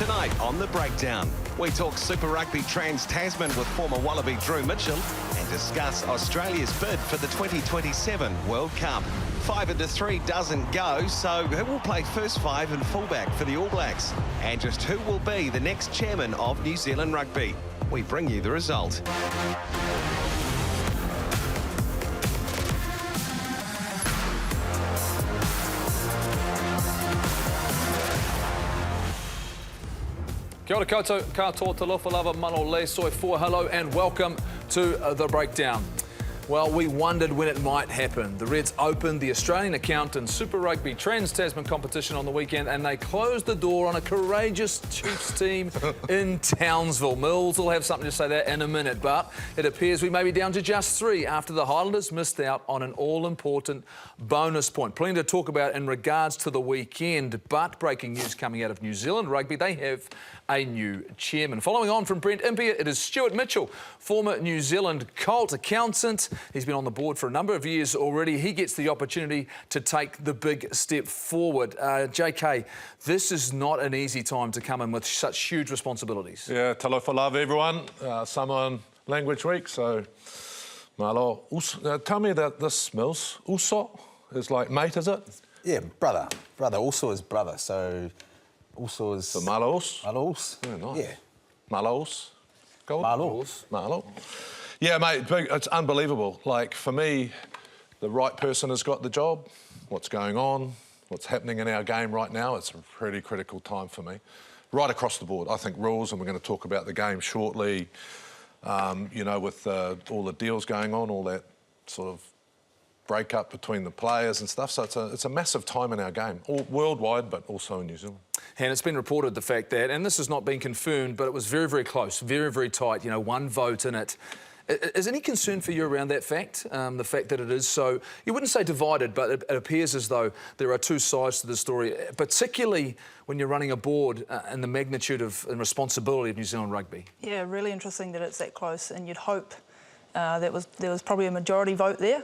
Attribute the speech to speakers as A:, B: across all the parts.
A: Tonight on The Breakdown, we talk Super Rugby Trans-Tasman with former Wallaby Drew Mitchell and discuss Australia's bid for the 2027 World Cup. 5 into 3 doesn't go, so who will play first 5 and fullback for the All Blacks? And just who will be the next chairman of New Zealand Rugby? We bring you the result.
B: Kia ora koutou, katoa talofa lava mano le soi for hello and welcome to The Breakdown. Well, we wondered when it might happen. The Reds opened the Australian account in Super Rugby Trans-Tasman competition on the weekend and they closed the door on a courageous Chiefs team in Townsville. Mills will have something to say that in a minute, but it appears we may be down to just 3 after the Highlanders missed out on an all-important bonus point. Plenty to talk about in regards to the weekend, but breaking news coming out of New Zealand Rugby, they have a new chairman. Following on from Brent Impey, it is Stuart Mitchell, former New Zealand Colt accountant. He's been on the board for a number of years already. He gets the opportunity to take the big step forward. JK, this is not an easy time to come in with such huge responsibilities.
C: Yeah, talofa lava everyone. Samoan language week, so malo. Tell me that this, Mills. Uso is like mate, is it?
D: Yeah, brother. Brother. Also is brother, so... Also is...
C: So Malos?
D: Malos.
C: Yeah, nice.
D: Yeah.
C: Malos? Gold?
D: Malos.
C: Malo. Yeah, mate, it's unbelievable. Like, for me, the right person has got the job. What's going on, what's happening in our game right now, it's a pretty critical time for me. Right across the board. I think rules, and we're going to talk about the game shortly, you know, with all the deals going on, all that sort of break-up between the players and stuff. So it's a massive time in our game, all worldwide, but also in New Zealand.
B: And it's been reported the fact that, and this has not been confirmed, but it was very, very close, very, very tight, you know, one vote in it. Is any concern for you around that fact, the fact that it is so, you wouldn't say divided, but it appears as though there are two sides to the story, particularly when you're running a board and the magnitude of and responsibility of New Zealand Rugby?
E: Yeah, really interesting that it's that close, and you'd hope there was probably a majority vote there,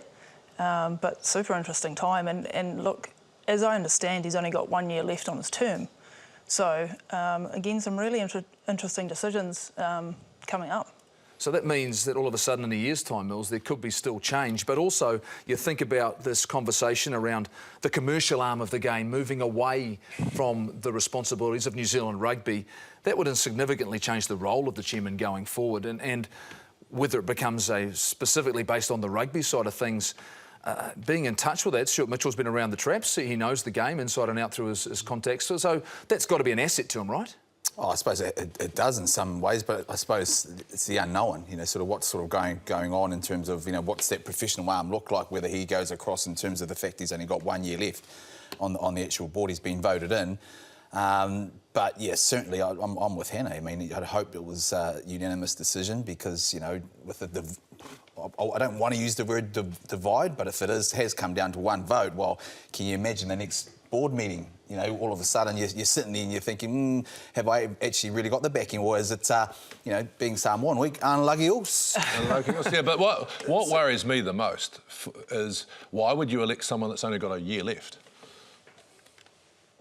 E: but super interesting time. And look, as I understand, he's only got 1 year left on his term. So, again, some really interesting decisions coming up.
B: So that means that all of a sudden in a year's time, Mills, there could be still change. But also you think about this conversation around the commercial arm of the game, moving away from the responsibilities of New Zealand Rugby. That would significantly change the role of the chairman going forward. And whether it becomes specifically based on the rugby side of things, being in touch with that, Stuart Mitchell's been around the traps. He knows the game inside and out through his contacts. So that's got to be an asset to him, right?
D: Oh, I suppose it does in some ways, but I suppose it's the unknown, you know, sort of what's sort of going on in terms of, you know, what's that professional arm look like, whether he goes across in terms of the fact he's only got 1 year left on the actual board. He's been voted in. But, yeah, certainly I'm with Hannah. I mean, I'd hope it was a unanimous decision because, you know, with I don't want to use the word divide, but if it has come down to one vote, well, can you imagine the next board meeting? You know, all of a sudden you're sitting there and you're thinking, have I actually really got the backing, or is it, you know, being Samoan week, unlucky us?
C: Unlucky us, yeah. But what worries me the most is why would you elect someone that's only got a year left?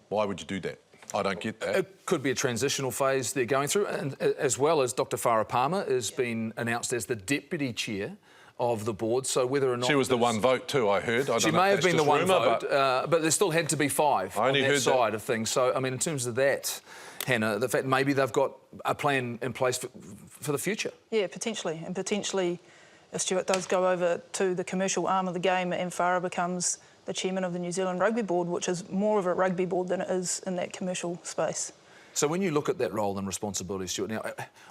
C: Why would you do that? I don't get that.
B: It could be a transitional phase they're going through, and as well as Dr. Farah Palmer has been announced as the deputy chair of the board, so whether or not...
C: She was the one vote too, I heard.
B: She may have been the one vote, but there still had to be 5 on that side of things. So, I mean, in terms of that, Hannah, the fact maybe they've got a plan in place for the future. Yeah,
E: potentially. And potentially, if Stuart does go over to the commercial arm of the game and Farah becomes the chairman of the New Zealand Rugby Board, which is more of a rugby board than it is in that commercial space.
B: So when you look at that role and responsibility, Stuart, now,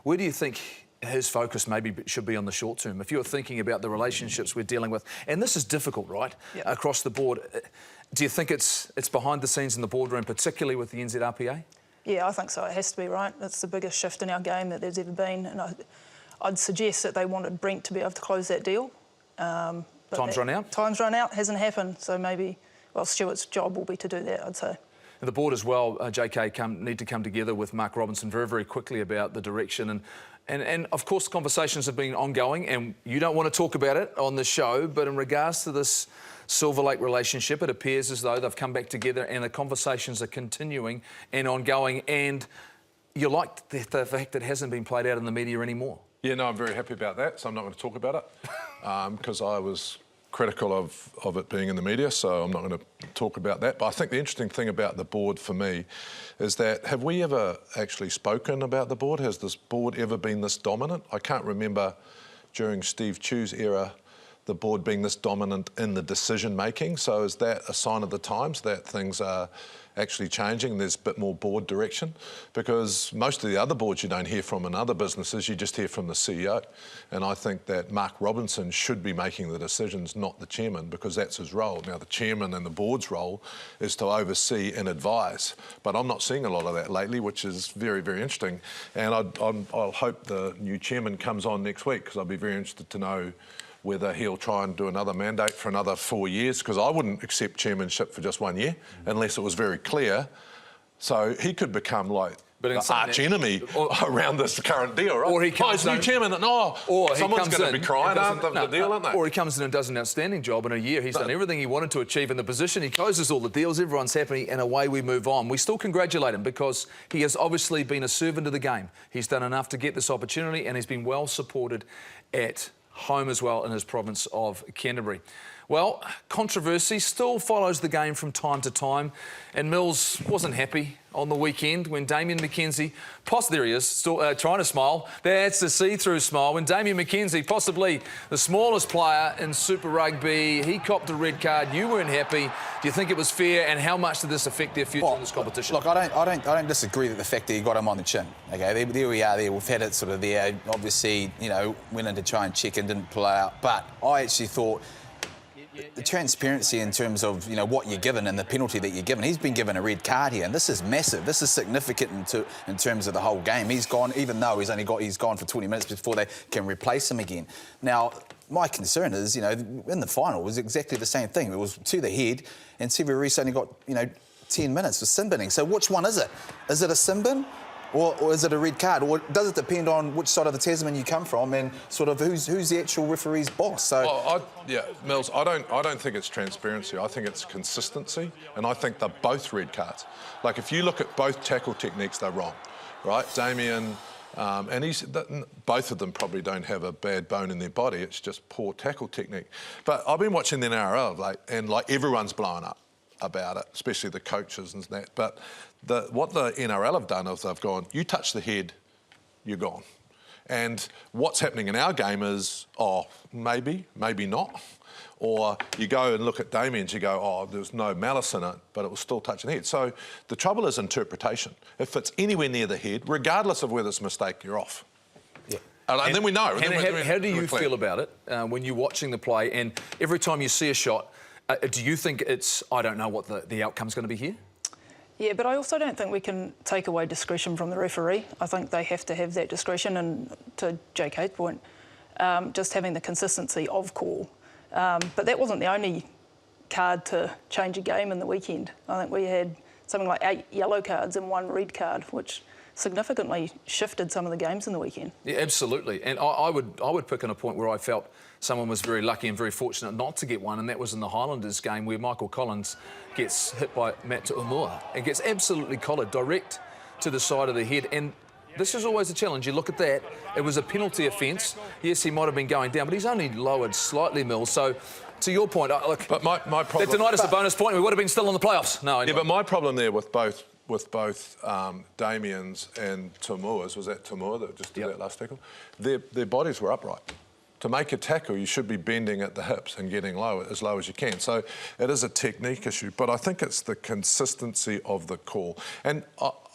B: where do you think his focus maybe should be on the short term? If you're thinking about the relationships we're dealing with, and this is difficult, right, across the board, do you think it's behind the scenes in the boardroom, particularly with the NZRPA?
E: Yeah, I think so. It has to be, right? It's the biggest shift in our game that there's ever been, and I'd suggest that they wanted Brent to be able to close that deal.
B: Time's run out?
E: Time's run out, hasn't happened, so maybe, well, Stuart's job will be to do that, I'd say.
B: And the board as well, JK, need to come together with Mark Robinson very, very quickly about the direction. And of course, conversations have been ongoing, and you don't want to talk about it on the show, but in regards to this Silver Lake relationship, it appears as though they've come back together and the conversations are continuing and ongoing. And you like the fact that it hasn't been played out in the media anymore.
C: Yeah, no, I'm very happy about that, so I'm not going to talk about it because I was critical of it being in the media, so I'm not going to talk about that. But I think the interesting thing about the board for me is that have we ever actually spoken about the board? Has this board ever been this dominant? I can't remember during Steve Chew's era the board being this dominant in the decision making. So is that a sign of the times that things are actually changing? There's a bit more board direction, because most of the other boards you don't hear from in other businesses, you just hear from the CEO. And I think that Mark Robinson should be making the decisions, not the chairman, because that's his role. Now, the chairman and the board's role is to oversee and advise, but I'm not seeing a lot of that lately, which is very, very interesting. And I'll hope the new chairman comes on next week, because I'll be very interested to know whether he'll try and do another mandate for another 4 years, because I wouldn't accept chairmanship for just 1 year unless it was very clear. So he could become like the arch enemy around this current deal, right?
B: Or he comes
C: new chairman, or someone's going to be crying, isn't the deal, aren't they?
B: Or he comes in and does an outstanding job in a year. He's done everything he wanted to achieve in the position. He closes all the deals, everyone's happy, and away we move on. We still congratulate him because he has obviously been a servant of the game. He's done enough to get this opportunity, and he's been well supported at home as well in his province of Canterbury. Well, controversy still follows the game from time to time, and Mills wasn't happy on the weekend when Damien McKenzie, there he is, still trying to smile. That's the see-through smile. When Damien McKenzie, possibly the smallest player in Super Rugby, he copped a red card. You weren't happy. Do you think it was fair, and how much did this affect their future in this competition?
D: Look, I don't disagree with the fact that he got him on the chin. Okay, there we are. There we've had it sort of there. Obviously, you know, went in to try and check and didn't play out. But I actually thought the transparency in terms of, you know, what you're given and the penalty that you're given. He's been given a red card here, and this is massive. This is significant in terms of the whole game. He's gone, even though he's gone for 20 minutes before they can replace him again. Now, my concern is, you know, in the final it was exactly the same thing. It was to the head, and Sevu Reece only got, you know, 10 minutes for sin binning. So which one is it? Is it a sin bin? Or is it a red card? Or does it depend on which side of the Tasman you come from and sort of who's the actual referee's boss? So,
C: Mills, I don't think it's transparency. I think it's consistency, and I think they're both red cards. Like, if you look at both tackle techniques, they're wrong, right? Damien, and both of them probably don't have a bad bone in their body. It's just poor tackle technique. But I've been watching the NRL, and everyone's blowing up about it, especially the coaches and that. But what the NRL have done is they've gone, you touch the head, you're gone. And what's happening in our game is, maybe not. Or you go and look at Damien's, you go, there's no malice in it, but it was still touching the head. So the trouble is interpretation. If it's anywhere near the head, regardless of whether it's a mistake, you're off. Yeah. And then we know.
B: How do you feel about it when you're watching the play, and every time you see a shot, do you think it's, I don't know what the outcome's going to be here?
E: Yeah, but I also don't think we can take away discretion from the referee. I think they have to have that discretion, and to JK's point, just having the consistency of call. But that wasn't the only card to change a game in the weekend. I think we had something like 8 yellow cards and 1 red card, which significantly shifted some of the games in the weekend. Yeah,
B: absolutely. And I would pick on a point where I felt someone was very lucky and very fortunate not to get one, and that was in the Highlanders game where Michael Collins gets hit by Matt Tu'umua and gets absolutely collared direct to the side of the head. And this is always a challenge. You look at that, it was a penalty offence. Yes, he might have been going down, but he's only lowered slightly, Mills. So, to your point, look,
C: but my problem...
B: That denied us a bonus point. We would have been still in the playoffs. No,
C: yeah, but my problem there with both Damien's and Tu'umua's, was that Tu'umua that just did that last tackle? Their bodies were upright. To make a tackle, you should be bending at the hips and getting as low as you can. So it is a technique issue, but I think it's the consistency of the call. And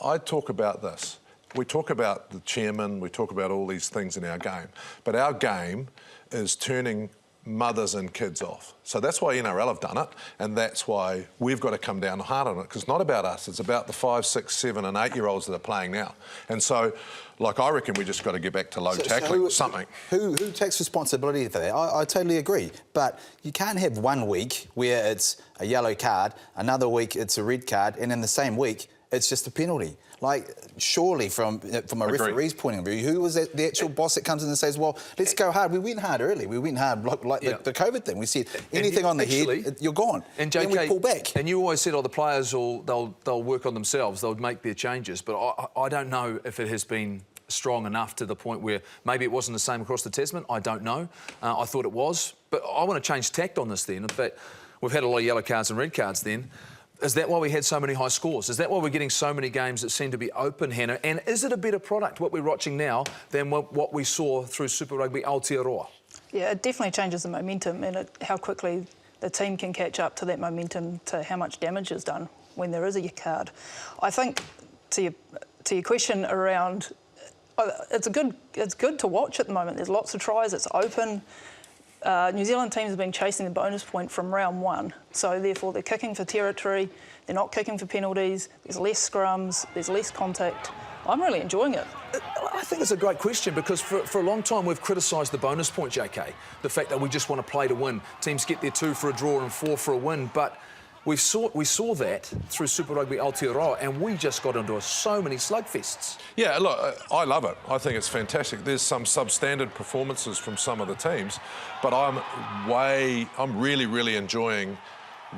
C: I talk about this. We talk about the chairman, we talk about all these things in our game, but our game is turning mothers and kids off. So that's why NRL have done it, and that's why we've got to come down hard on it, because it's not about us, it's about the 5, 6, 7 and 8-year-olds that are playing now. And so, I reckon we just got to get back to low tackling or something.
D: Who takes responsibility for that? I totally agree. But you can't have 1 week where it's a yellow card, another week it's a red card, and in the same week it's just a penalty. Like, surely from a referee's point of view, who was the actual boss that comes in and says, well, let's go hard. We went hard early. We went hard like the COVID thing. We said, anything on the head, you're gone.
B: And
D: JK, then we pull back.
B: And you always said, the players they'll work on themselves. They'll make their changes. But I don't know if it has been strong enough to the point where maybe it wasn't the same across the Tasman. I don't know. I thought it was. But I want to change tact on this then. In fact, we've had a lot of yellow cards and red cards then. Is that why we had so many high scores? Is that why we're getting so many games that seem to be open, Hannah? And is it a better product, what we're watching now, than what we saw through Super Rugby Aotearoa? Yeah,
E: it definitely changes the momentum and how quickly the team can catch up to that momentum, to how much damage is done when there is a card. I think, to your question around, it's good to watch at the moment. There's lots of tries, it's open. New Zealand teams have been chasing the bonus point from round one, so therefore they're kicking for territory, they're not kicking for penalties, there's less scrums, there's less contact. I'm really enjoying it.
B: I think it's a great question because for a long time we've criticised the bonus point, JK, the fact that we just want to play to win. Teams get their 2 for a draw and 4 for a win, but we saw that through Super Rugby Aotearoa and we just got into so many slugfests.
C: Yeah, look, I love it. I think it's fantastic. There's some substandard performances from some of the teams, but I'm really, really enjoying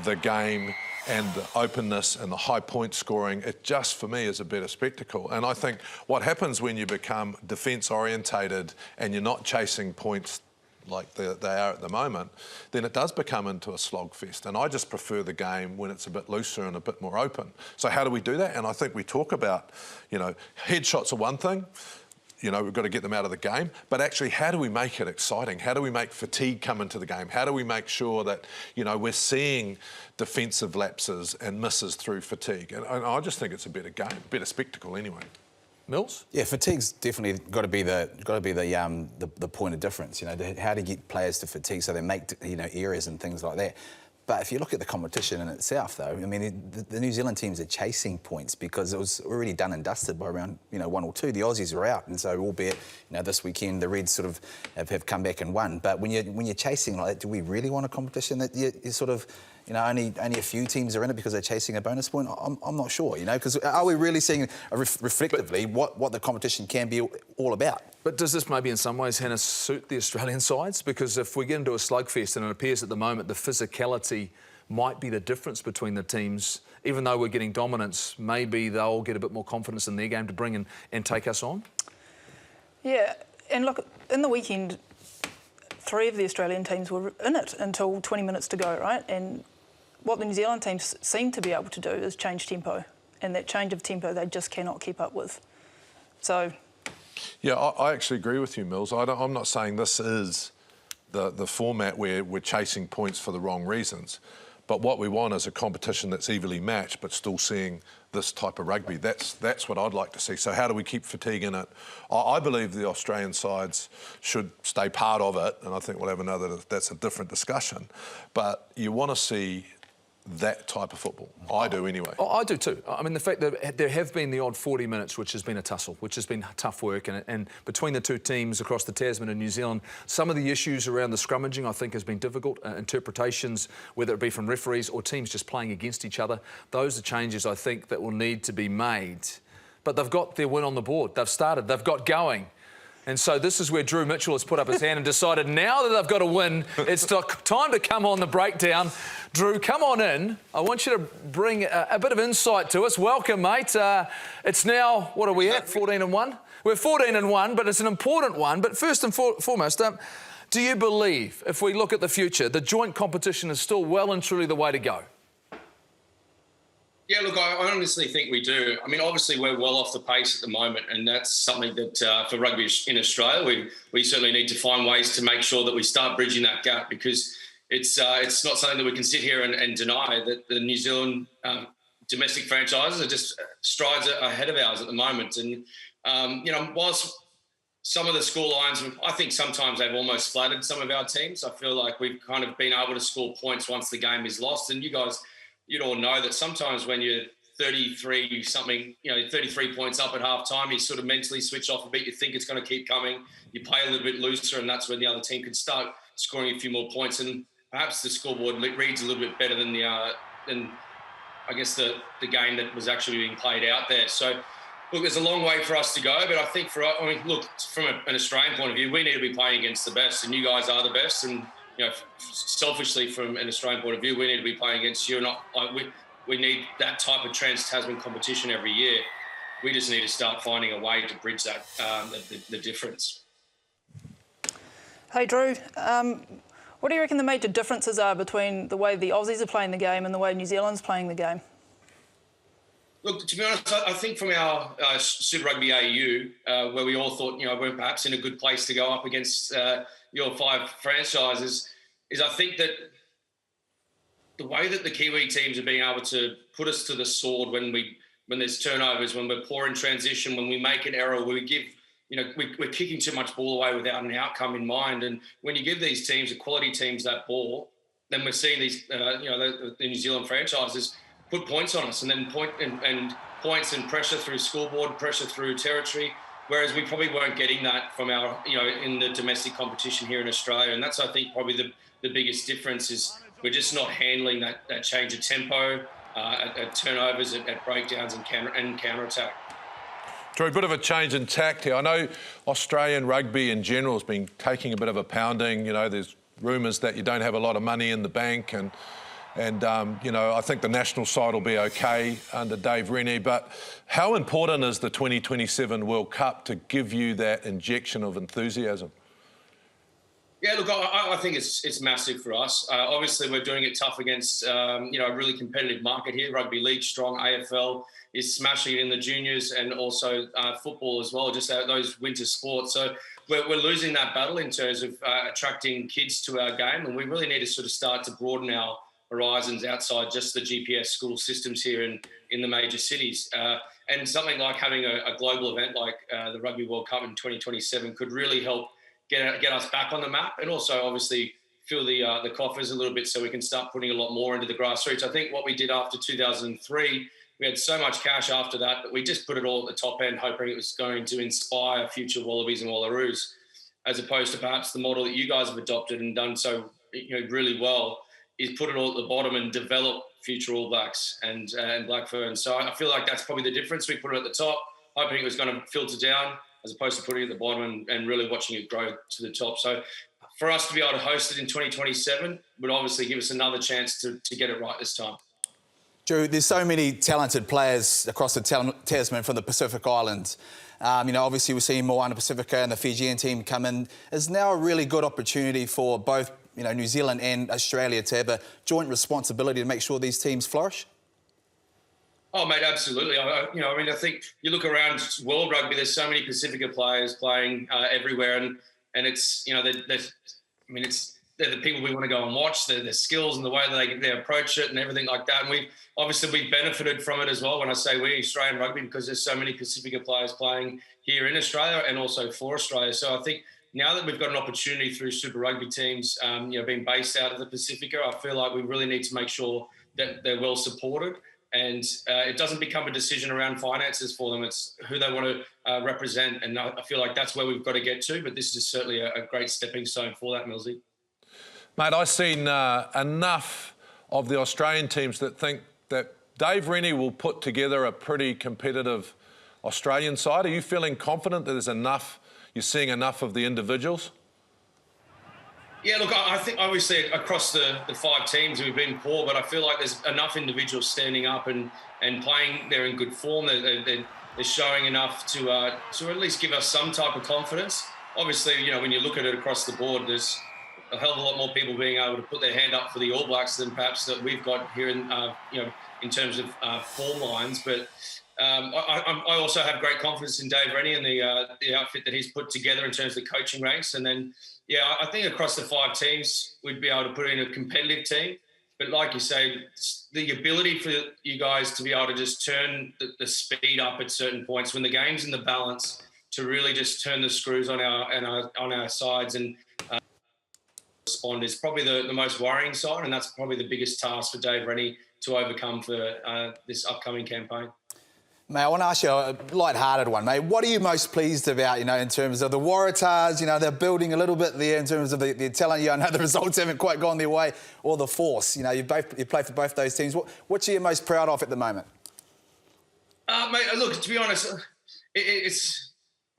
C: the game and the openness and the high point scoring. It just, for me, is a better spectacle. And I think what happens when you become defence orientated and you're not chasing points like they are at the moment, then it does become into a slogfest. And I just prefer the game when it's a bit looser and a bit more open. So how do we do that? And I think we talk about, headshots are one thing. We've got to get them out of the game. But actually, how do we make it exciting? How do we make fatigue come into the game? How do we make sure that, we're seeing defensive lapses and misses through fatigue? And I just think it's a better game, better spectacle anyway.
B: Mills?
D: Yeah, fatigue's definitely got to be the point of difference. How to get players to fatigue so they make errors and things like that. But if you look at the competition in itself, though, I mean, the New Zealand teams are chasing points because it was already done and dusted by around 1 or 2. The Aussies are out, and so albeit this weekend the Reds sort of have come back and won. But when you're chasing like that, do we really want a competition that you sort of only a few teams are in it because they're chasing a bonus point? I'm not sure, because are we really seeing reflectively what the competition can be all about?
B: But does this maybe in some ways, Hannah, suit the Australian sides? Because if we get into a slugfest and it appears at the moment the physicality might be the difference between the teams, even though we're getting dominance, maybe they'll get a bit more confidence in their game to bring in and take us on?
E: Yeah, and look, in the weekend, 3 of the Australian teams were in it until 20 minutes to go, right? And what the New Zealand teams seem to be able to do is change tempo. And that change of tempo they just cannot keep up with. So...
C: Yeah, I actually agree with you, Mills. I'm not saying this is the format where we're chasing points for the wrong reasons. But what we want is a competition that's evenly matched but still seeing this type of rugby. That's what I'd like to see. So how do we keep fatigue in it? I believe the Australian sides should stay part of it, and I think we'll have that's a different discussion. But you want to see that type of football. I do anyway.
B: I do too. I mean, the fact that there have been the odd 40 minutes, which has been a tussle, which has been tough work, and between the two teams across the Tasman and New Zealand, some of the issues around the scrummaging I think has been difficult. Interpretations, whether it be from referees or teams just playing against each other, those are changes I think that will need to be made. But they've got their win on the board. They've started. They've got going. And so this is where Drew Mitchell has put up his hand and decided now that they've got to win, it's time to come on the breakdown. Drew, come on in. I want you to bring a bit of insight to us. Welcome, mate. It's now, what are we at, 14-1? We're 14-1, but it's an important one. But first and foremost, do you believe, if we look at the future, the joint competition is still well and truly the way to go?
F: Yeah, look, I honestly think we do. I mean, obviously, we're well off the pace at the moment, and that's something that for rugby in Australia, we certainly need to find ways to make sure that we start bridging that gap, because it's not something that we can sit here and deny that the New Zealand domestic franchises are just strides ahead of ours at the moment. And, whilst some of the score lines, I think sometimes they've almost flattered some of our teams. I feel like we've kind of been able to score points once the game is lost. And you'd all know that sometimes when you're 33 points up at half time, you sort of mentally switch off a bit. You think it's going to keep coming. You play a little bit looser, and that's when the other team can start scoring a few more points. And perhaps the scoreboard reads a little bit better than I guess, the game that was actually being played out there. So, look, there's a long way for us to go, but I think look, from an Australian point of view, we need to be playing against the best, and you guys are the best. And, selfishly, from an Australian point of view, we need to be playing against you. We need that type of Trans-Tasman competition every year. We just need to start finding a way to bridge that, the difference.
E: Hey, Drew, what do you reckon the major differences are between the way the Aussies are playing the game and the way New Zealand's playing the game?
F: Look, to be honest, I think from our Super Rugby AU, where we all thought, we're perhaps in a good place to go up against your 5 franchises, is I think that the way that the Kiwi teams are being able to put us to the sword when there's turnovers, when we're poor in transition, when we make an error, where we give, we're kicking too much ball away without an outcome in mind. And when you give these teams, the quality teams, that ball, then we're seeing these, the New Zealand franchises put points on us, and then points and pressure through scoreboard, pressure through territory. Whereas we probably weren't getting that from our, in the domestic competition here in Australia. And that's, I think, probably the biggest difference is we're just not handling that change of tempo at turnovers, at breakdowns and counter-attack.
C: Drew, a bit of a change in tact here. I know Australian rugby in general has been taking a bit of a pounding. There's rumours that you don't have a lot of money in the bank, and I think the national side will be okay under Dave Rennie. But how important is the 2027 World Cup to give you that injection of enthusiasm?
F: Yeah, look, I think it's massive for us. Obviously, we're doing it tough against a really competitive market here. Rugby league strong, AFL is smashing it in the juniors, and also football as well, just those winter sports. So we're losing that battle in terms of attracting kids to our game, and we really need to sort of start to broaden our horizons outside just the GPS school systems here in the major cities. And something like having a global event like the Rugby World Cup in 2027 could really help get us back on the map, and also obviously fill the coffers a little bit so we can start putting a lot more into the grassroots. I think what we did after 2003, we had so much cash after that, but we just put it all at the top end, hoping it was going to inspire future Wallabies and Wallaroos, as opposed to perhaps the model that you guys have adopted and done so really well, is put it all at the bottom and develop future All Blacks and Black Ferns. So I feel like that's probably the difference. We put it at the top, hoping it was going to filter down, as opposed to putting it at the bottom and really watching it grow to the top. So for us to be able to host it in 2027 would obviously give us another chance to get it right this time.
D: Drew, there's so many talented players across the Tasman from the Pacific Islands. Obviously we're seeing Moana Pacifica and the Fijian team come in. Is now a really good opportunity for both New Zealand and Australia to have a joint responsibility to make sure these teams flourish?
F: Oh, mate, absolutely. I think you look around world rugby, there's so many Pacifica players playing everywhere, and it's, they're the people we want to go and watch, their skills and the way that they approach it and everything like that. And we've benefited from it as well. When I say we, Australian rugby, because there's so many Pacifica players playing here in Australia and also for Australia. So I think now that we've got an opportunity through Super Rugby teams, being based out of the Pacifica, I feel like we really need to make sure that they're well supported. And it doesn't become a decision around finances for them. It's who they want to represent. And I feel like that's where we've got to get to. But this is certainly a great stepping stone for that, Millsy.
C: Mate, I've seen enough of the Australian teams that think that Dave Rennie will put together a pretty competitive Australian side. Are you feeling confident that there's enough, you're seeing enough of the individuals?
F: Yeah, look, I think obviously across the 5 teams we've been poor, but I feel like there's enough individuals standing up and playing. They're in good form. They're showing enough to at least give us some type of confidence. Obviously, when you look at it across the board, there's a hell of a lot more people being able to put their hand up for the All Blacks than perhaps that we've got here in terms of form lines. But I also have great confidence in Dave Rennie and the outfit that he's put together in terms of the coaching ranks. And then, I think across the 5 teams, we'd be able to put in a competitive team. But like you say, the ability for you guys to be able to just turn the speed up at certain points when the game's in the balance, to really just turn the screws on our sides and respond is probably the most worrying side, and that's probably the biggest task for Dave Rennie to overcome for this upcoming campaign.
D: Mate, I want to ask you a light-hearted one, mate. What are you most pleased about, in terms of the Waratahs? They're building a little bit there in terms of the talent. I know the results haven't quite gone their way, or the Force. You play for both those teams. What are you most proud of at the moment?
F: Mate, look, to be honest, it's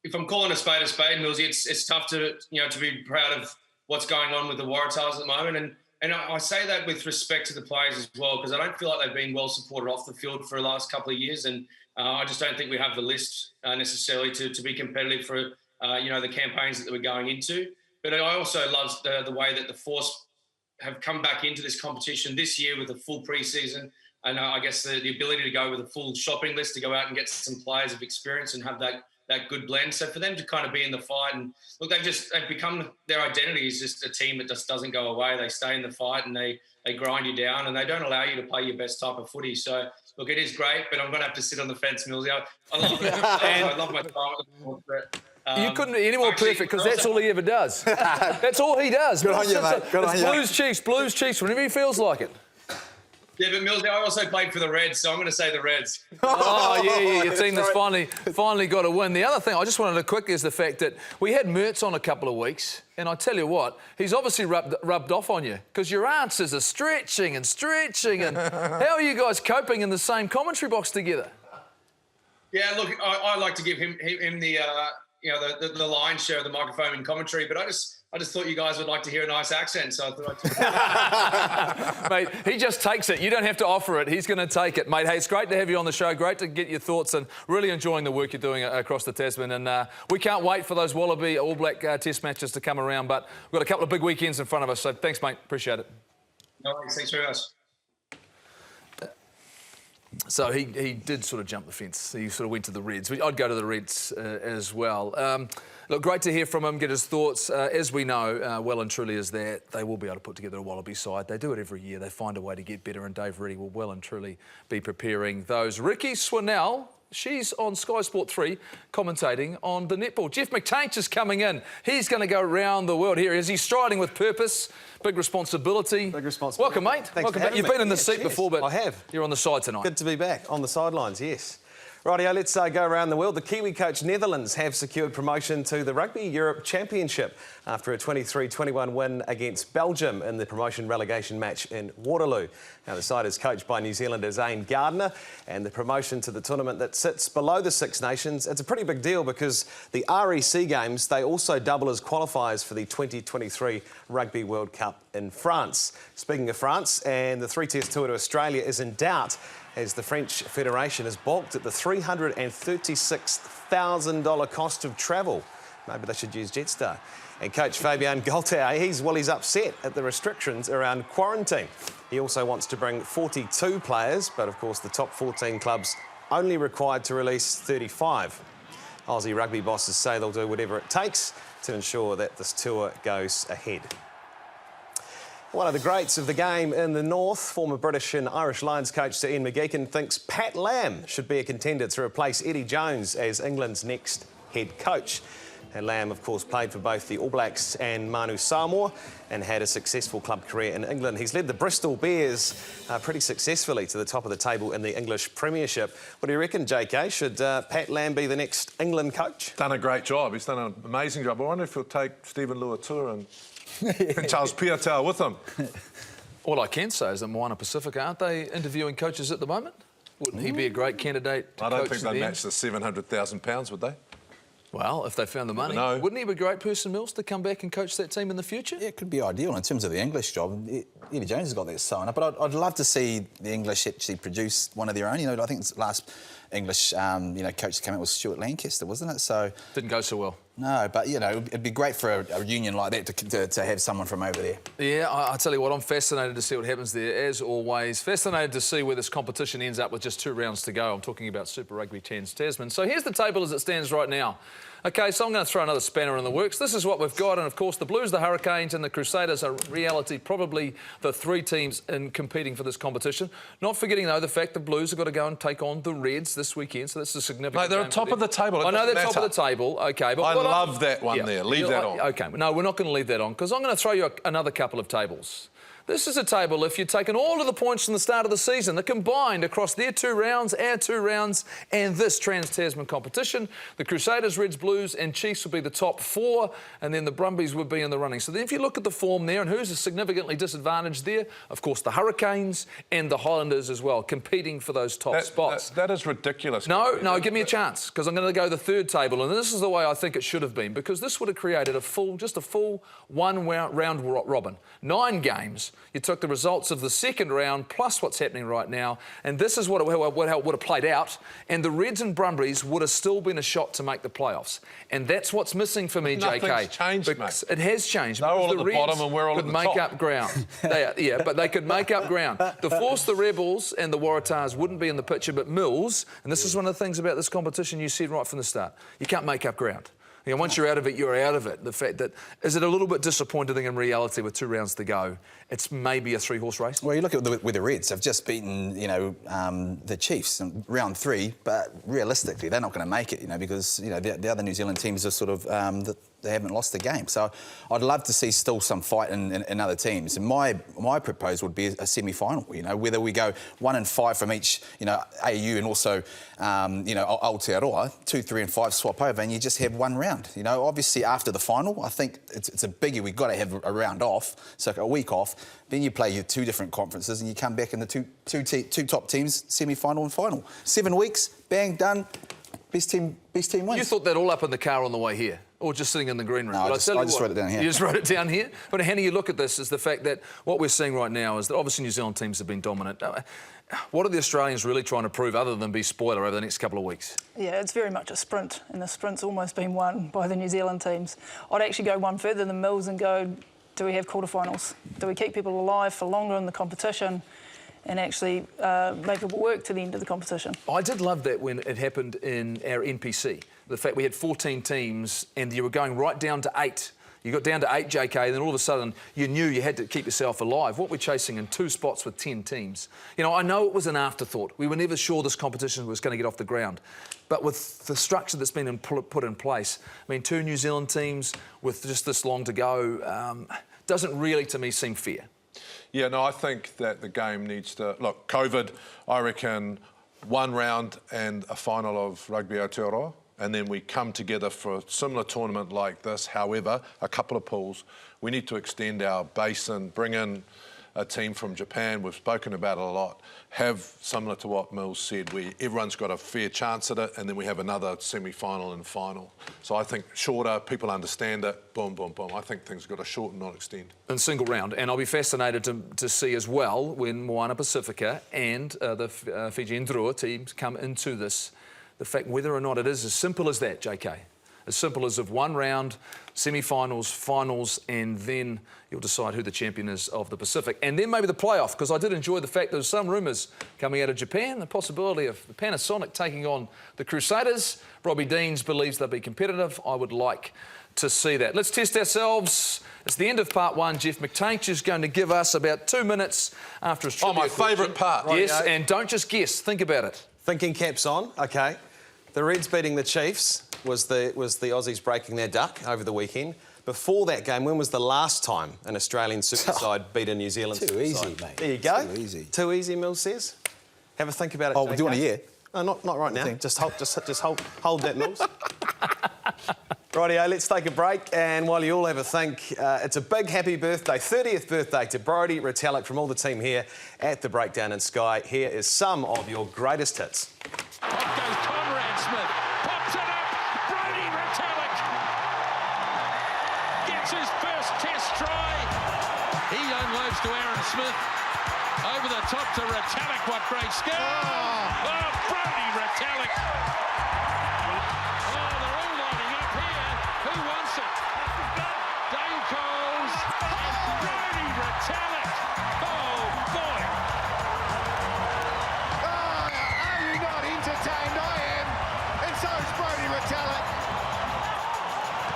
F: if I'm calling a spade, Millsy, it's tough to be proud of what's going on with the Waratahs at the moment. And I say that with respect to the players as well, because I don't feel like they've been well supported off the field for the last couple of years. And I just don't think we have the list necessarily to be competitive for, the campaigns that we're going into. But I also love the way that the Force have come back into this competition this year with a full pre-season. And I guess the ability to go with a full shopping list to go out and get some players of experience and have that good blend. So for them to kind of be in the fight and look, they've become, their identity is just a team that just doesn't go away. They stay in the fight and they grind you down and they don't allow you to play your best type of footy. So look, it is great, but I'm going to have to sit on the fence, Millsy. I love it. I love my time.
B: You couldn't be any more perfect because that's all he ever does. That's all he does.
D: Good on you, mate. Good on you.
B: Blues Chiefs, whenever he feels like it.
F: Yeah, but Millsy, I also played for the Reds, so I'm going to say the Reds.
B: Oh, yeah, your team that's finally got a win. The other thing I just wanted to quick is the fact that we had Mertz on a couple of weeks, and I tell you what, he's obviously rubbed off on you because your answers are stretching. And how are you guys coping in the same commentary box together?
F: Yeah, look, I like to give him the the lion's share of the microphone in commentary, but I just thought you guys would like to hear a nice accent, so I thought
B: Mate, he just takes it. You don't have to offer it. He's going to take it, mate. Hey, it's great to have you on the show. Great to get your thoughts and really enjoying the work you're doing across the Tasman. And we can't wait for those Wallaby All Black Test matches to come around, but we've got a couple of big weekends in front of us. So thanks, mate. Appreciate it.
F: No worries. Thanks very much.
B: So he did sort of jump the fence. He sort of went to the Reds. I'd go to the Reds as well. Look, great to hear from him, get his thoughts. As we know, well and truly is that they will be able to put together a Wallaby side. They do it every year. They find a way to get better, and Dave Reddy will well and truly be preparing those. Ricky Swinell, she's on Sky Sport 3 commentating on the netball. Jeff McTainch is coming in. He's going to go around the world. Here he is. He's striding with purpose. Big responsibility.
G: Big responsibility.
B: Welcome, mate.
G: Thanks
B: Welcome
G: for
B: back. You've
G: having
B: been in
G: me.
B: the seat before, but
G: I have.
B: You're on the side tonight.
G: Good to be back on the sidelines, yes. Rightio, let's go around the world. The Kiwi coach Netherlands have secured promotion to the Rugby Europe Championship after a 23-21 win against Belgium in the promotion relegation match in Waterloo. Now, the side is coached by New Zealander Zane Gardner, and the promotion to the tournament that sits below the Six Nations, it's a pretty big deal because the REC Games, they also double as qualifiers for the 2023 Rugby World Cup in France. Speaking of France, and the three-test tour to Australia is in doubt as the French Federation is balked at the $336,000 cost of travel. Maybe they should use Jetstar. And coach Fabien Galtier, he's upset at the restrictions around quarantine. He also wants to bring 42 players, but of course the top 14 clubs only required to release 35. Aussie rugby bosses say they'll do whatever it takes to ensure that this tour goes ahead. One of the greats of the game in the north, former British and Irish Lions coach Sir Ian McGeechan, thinks Pat Lam should be a contender to replace Eddie Jones as England's next head coach. And Lam, of course, played for both the All Blacks and Manu Samoa and had a successful club career in England. He's led the Bristol Bears pretty successfully to the top of the table in the English Premiership. What do you reckon, JK? Should Pat Lam be the next England coach?
C: Done a great job. He's done an amazing job. I wonder if he'll take Stephen Luatua and Charles Piatel with him.
B: All I can say is that Moana Pacifica, aren't they interviewing coaches at the moment? Wouldn't he be a great candidate to
C: I don't
B: coach
C: think
B: them?
C: they'd match the £700,000, would they?
B: Well, if they found the money.
C: No.
B: Wouldn't he be a great person, Mills, to come back and coach that team in the future?
D: Yeah, it could be ideal in terms of the English job. Eddie Jones has got that sewn up, but I'd love to see the English actually produce one of their own. I think the last English, coach that came out was Stuart Lancaster, wasn't it? So
B: didn't go so well.
D: No, but, it'd be great for a union like that to have someone from over there.
B: Yeah, I tell you what, I'm fascinated to see what happens there, as always. Fascinated to see where this competition ends up with just 2 rounds to go. I'm talking about Super Rugby Trans-Tasman. So here's the table as it stands right now. OK, so I'm going to throw another spanner in the works. This is what we've got, and of course the Blues, the Hurricanes and the Crusaders are reality probably the 3 teams in competing for this competition. Not forgetting, though, the fact the Blues have got to go and take on the Reds this weekend, so that's a significant
C: Mate, they're on top of the table.
B: I know they're top of the table, OK. But
C: I love that one there. Leave that on.
B: OK, no, we're not going to leave that on, because I'm going to throw you another couple of tables. This is a table, if you'd taken all of the points from the start of the season, the combined across their 2 rounds, our 2 rounds, and this Trans-Tasman competition, the Crusaders, Reds, Blues and Chiefs would be the top 4, and then the Brumbies would be in the running. So then if you look at the form there and who's significantly disadvantaged there, of course the Hurricanes and the Highlanders as well, competing for those top spots.
C: That is ridiculous.
B: No, give me a chance, because I'm going to go the 3rd table, and this is the way I think it should have been, because this would have created just a full 1 round robin. 9 games. You took the results of the 2nd round plus what's happening right now, and this is how it would have played out, and the Reds and Brumbies would have still been a shot to make the playoffs. And that's what's missing for me, JK.
C: Nothing's changed, mate.
B: It has changed.
C: They're all at the
B: Reds
C: bottom and we're all at the top.
B: could make up ground. But they could make up ground. The Force, the Rebels and the Waratahs wouldn't be in the picture, but Mills, and this is one of the things about this competition you said right from the start, you can't make up ground. You know, once you're out of it, you're out of it. The fact that, is it a little bit disappointing in reality with 2 rounds to go? It's maybe a 3-horse race?
D: Well, you look at with the Reds, they've just beaten, the Chiefs in round 3, but realistically, they're not going to make it, because, the other New Zealand teams are sort of, they haven't lost the game. So I'd love to see still some fight in other teams. And my proposal would be a semi-final, whether we go 1 and 5 from each, AU and also, Aotearoa, 2, 3 and 5 swap over, and you just have 1 round. Obviously after the final, I think it's a biggie. We've got to have a round off, so a week off. Then you play your 2 different conferences and you come back in the two top teams, semi-final and final. 7 weeks, bang, done. Best team wins.
B: You thought that all up in the car on the way here? Or just sitting in the green room?
D: No, I just wrote it down here.
B: You just wrote it down here? But how do you look at this is the fact that what we're seeing right now is that obviously New Zealand teams have been dominant. What are the Australians really trying to prove other than be spoiler over the next couple of weeks?
E: Yeah, it's very much a sprint, and the sprint's almost been won by the New Zealand teams. I'd actually go one further than Mills and go, do we have quarterfinals? Do we keep people alive for longer in the competition and actually make it work to the end of the competition?
B: I did love that when it happened in our NPC. The fact we had 14 teams and you were going right down to 8. You got down to 8, JK, and then all of a sudden you knew you had to keep yourself alive. What we're chasing in 2 spots with 10 teams. I know it was an afterthought. We were never sure this competition was going to get off the ground. But with the structure that's been put in place, 2 New Zealand teams with just this long to go, doesn't really, to me, seem fair.
C: Yeah, no, I think that the game needs to... Look, COVID, I reckon 1 round and a final of Rugby Aotearoa, and then we come together for a similar tournament like this. However, a couple of pools. We need to extend our basin, bring in a team from Japan. We've spoken about it a lot. Have, similar to what Mills said, where everyone's got a fair chance at it, and then we have another semi-final and final. So I think shorter, people understand it, boom, boom, boom. I think things have got to shorten, not extend.
B: In single round, and I'll be fascinated to see as well when Moana Pacifica and the Fiji Ndrua teams come into this, the fact whether or not it is as simple as that, JK. As simple as of 1 round, semi-finals, finals, and then you'll decide who the champion is of the Pacific. And then maybe the playoff, because I did enjoy the fact there was some rumours coming out of Japan, the possibility of the Panasonic taking on the Crusaders. Robbie Deans believes they'll be competitive. I would like to see that. Let's test ourselves. It's the end of part 1. Jeff McTainch is going to give us about 2 minutes after his trivia
C: my favourite part.
B: Yes, and don't just guess. Think about it.
G: Thinking caps on, OK. The Reds beating the Chiefs was the Aussies breaking their duck over the weekend. Before that game, when was the last time an Australian super side beat a New Zealand super side?
D: Too easy, mate.
G: There you go.
D: Too easy.
G: Too easy, Mills says. Have a think about it.
D: Oh, do you want to hear?
G: No, not right now. Just hold that, Mills. Rightio, let's take a break. And while you all have a think, it's a big happy birthday, 30th birthday to Brodie Retallick from all the team here at the Breakdown in Sky. Here is some of your greatest hits.
H: Up goes Conrad Smith, pops it up, Brodie Retallick gets his first test try. He unloads to Aaron Smith, over the top to Retallick, what great skill! Oh, Brodie Retallick! Oh, they're all lining up here, who wants it? Dave Coles and Brodie Retallick! Oh, boy!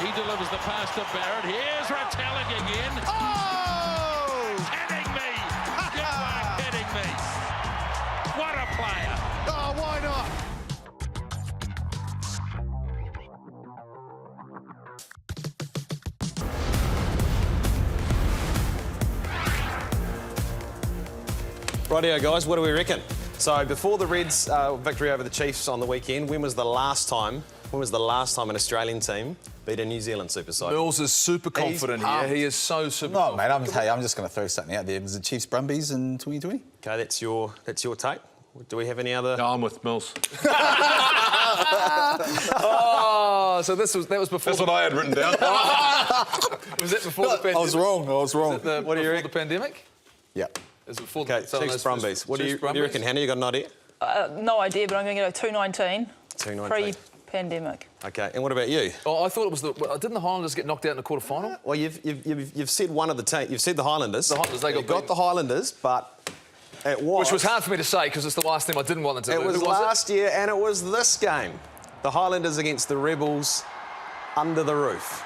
H: He delivers the pass to Barrett. Here's Retallick again. Oh! Kidding me! You are kidding me! What a player! Oh, why not?
G: Rightio, guys, what do we reckon? So before the Reds' victory over the Chiefs on the weekend, when was the last time an Australian team beat a New Zealand super side?
B: Mills is super confident here. He is so super
D: No, mate,
B: confident.
D: I'm just going to throw something out there. Was the Chiefs Brumbies in 2020?
G: Okay, that's your take. Do we have any other?
C: No, I'm with Mills.
B: Oh, so that was before.
C: That's what I had written down.
B: Was that before the pandemic?
D: I was wrong.
B: What do you reckon? The pandemic?
D: Yeah.
B: Is it before
G: Okay,
B: the
G: Chiefs Brumbies. What do you reckon, Hannah? You got an idea?
E: No idea, but I'm going to go 219.
G: 219.
E: Pre-pandemic.
G: Okay, and what about you?
B: Oh, I thought it was didn't the Highlanders get knocked out in the quarter final?
G: Well, you've said one of the team. You've said the Highlanders.
B: The Highlanders, they got beaten.
G: the Highlanders, but it was.
B: Which was hard for me to say because it's the last team I didn't want them to
G: It
B: lose.
G: was last year, and it was this game. The Highlanders against the Rebels under the roof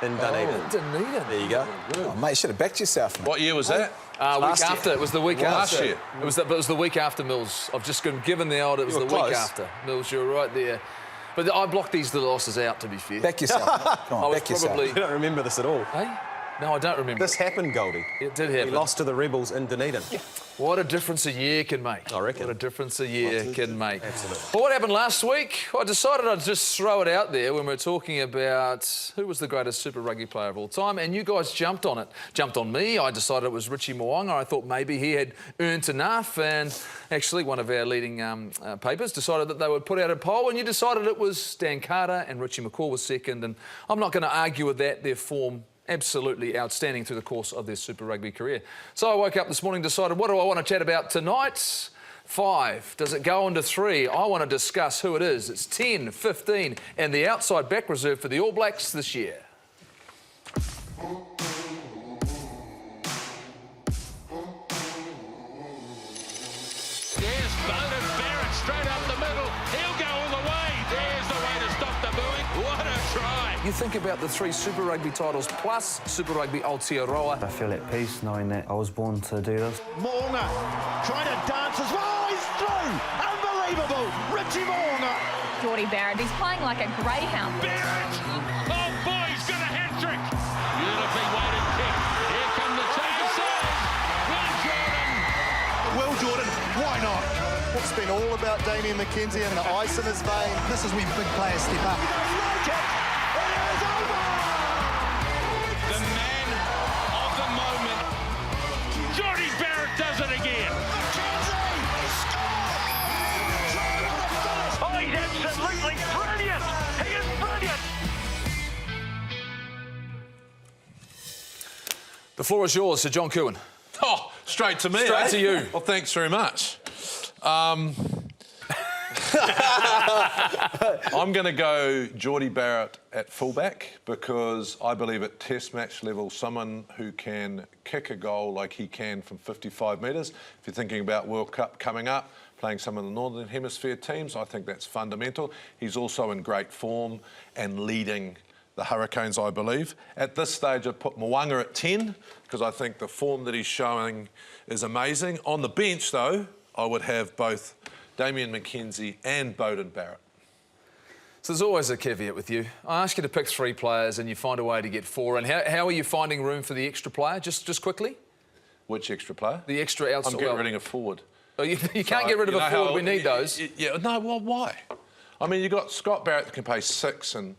G: in Dunedin.
B: Dunedin.
G: There you go.
D: Oh, mate, you should have backed yourself, mate.
C: What year was that?
B: Week after. It was the week
C: Last
B: after.
C: year.
B: It was the week after Mills. I've just been given the old. It was
G: You
B: the
G: were
B: week
G: close.
B: after Mills. You were right there. But I blocked these losses out. To be fair.
D: Back yourself, mate. Come
B: I
D: on,
B: was
D: back yourself.
B: probably.
G: You don't remember this at all.
B: Hey? No, I don't remember.
G: This happened, Goldie.
B: It did
G: We
B: happen.
G: lost to the Rebels in Dunedin.
B: What a difference a year can make.
G: I reckon.
B: What a difference a year can make.
G: Absolutely.
B: Well, what happened last week? I decided I'd just throw it out there when we were talking about who was the greatest Super Rugby player of all time, and you guys jumped on it. Jumped on me. I decided it was Richie Mo'unga. I thought maybe he had earned enough, and actually one of our leading papers decided that they would put out a poll, and you decided it was Dan Carter and Richie McCaw was second, and I'm not going to argue with that. Their form absolutely outstanding through the course of their Super Rugby career. So I woke up this morning, decided, what do I want to chat about tonight? 5. Does it go into 3? I want to discuss who it is. It's 10, 15, and the outside back reserve for the All Blacks this year.
H: Yes, Bowden Barrett straight up the middle. He'll go all the way. There's the way to stop the booing. What a try.
B: You think about the 3 Super Rugby titles plus Super Rugby Aotearoa.
I: I feel at peace knowing that I was born to do this.
J: Mo'unga trying to dance as well. Oh, he's through. Unbelievable. Richie Mo'unga.
K: Geordie Barrett, he's playing like a greyhound.
H: Barrett. Oh, boy, he's got a hat-trick. Beautifully weighted kick. Here come the chances.
J: Will Jordan, why not? It's been all about Damien McKenzie and the ice in his vein. This is when big players step up.
H: The man of the moment. Geordie Barrett does it again. Oh, he's absolutely brilliant. He is brilliant.
B: The floor is yours, Sir John Coohan.
C: Oh, straight to me.
B: Straight to you.
C: Well, thanks very much. I'm going to go Geordie Barrett at fullback because I believe at test match level, someone who can kick a goal like he can from 55 metres. If you're thinking about World Cup coming up, playing some of the Northern Hemisphere teams, I think that's fundamental. He's also in great form and leading the Hurricanes, I believe. At this stage, I'd put Mo'unga at 10 because I think the form that he's showing is amazing. On the bench, though, I would have both Damien McKenzie and Bowden Barrett.
B: So there's always a caveat with you. I ask you to pick 3 players and you find a way to get 4. And how are you finding room for the extra player? Just quickly?
C: Which extra player?
B: The extra outside.
C: I'm getting rid of a forward.
B: Oh, you can't get rid of a forward. We need those.
C: Yeah, no, well, why? I mean, you've got Scott Barrett that can play 6 and